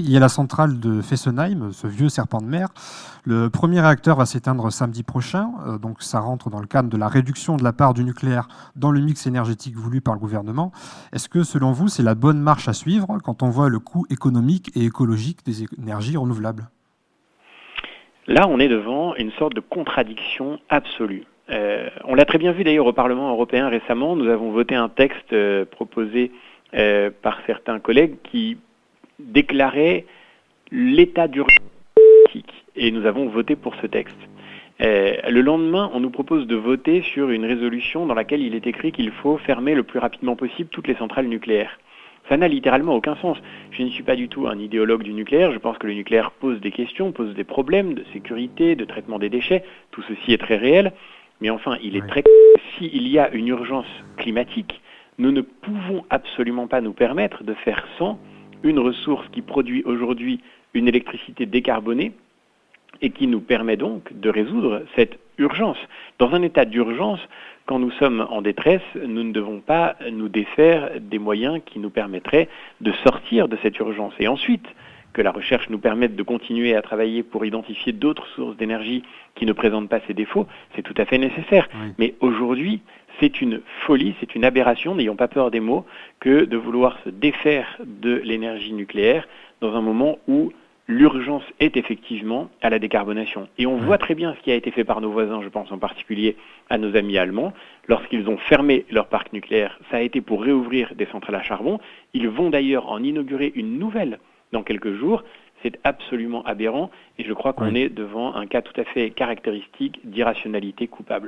Il y a la centrale de Fessenheim, ce vieux serpent de mer. Le premier réacteur va s'éteindre samedi prochain, donc ça rentre dans le cadre de la réduction de la part du nucléaire dans le mix énergétique voulu par le gouvernement. Est-ce que, selon vous, c'est la bonne marche à suivre quand on voit le coût économique et écologique des énergies renouvelables ? Là, on est devant une sorte de contradiction absolue. On l'a très bien vu d'ailleurs au Parlement européen récemment. Nous avons voté un texte proposé par certains collègues qui déclarait l'état d'urgence et nous avons voté pour ce texte. Le lendemain, on nous propose de voter sur une résolution dans laquelle il est écrit qu'il faut fermer le plus rapidement possible toutes les centrales nucléaires. Ça n'a littéralement aucun sens. Je ne suis pas du tout un idéologue du nucléaire. Je pense que le nucléaire pose des questions, pose des problèmes de sécurité, de traitement des déchets. Tout ceci est très réel. Mais enfin, il est très clair que s'il y a une urgence climatique, nous ne pouvons absolument pas nous permettre de faire sans une ressource qui produit aujourd'hui une électricité décarbonée et qui nous permet donc de résoudre cette urgence. Dans un état d'urgence, quand nous sommes en détresse, nous ne devons pas nous défaire des moyens qui nous permettraient de sortir de cette urgence. Et ensuite, que la recherche nous permette de continuer à travailler pour identifier d'autres sources d'énergie qui ne présentent pas ces défauts, c'est tout à fait nécessaire. Oui. Mais aujourd'hui, c'est une folie, c'est une aberration, n'ayons pas peur des mots, que de vouloir se défaire de l'énergie nucléaire dans un moment où l'urgence est effectivement à la décarbonation. Et on voit très bien ce qui a été fait par nos voisins, je pense en particulier à nos amis allemands. Lorsqu'ils ont fermé leur parc nucléaire, ça a été pour réouvrir des centrales à charbon. Ils vont d'ailleurs en inaugurer une nouvelle dans quelques jours. C'est absolument aberrant et je crois qu'on est devant un cas tout à fait caractéristique d'irrationalité coupable.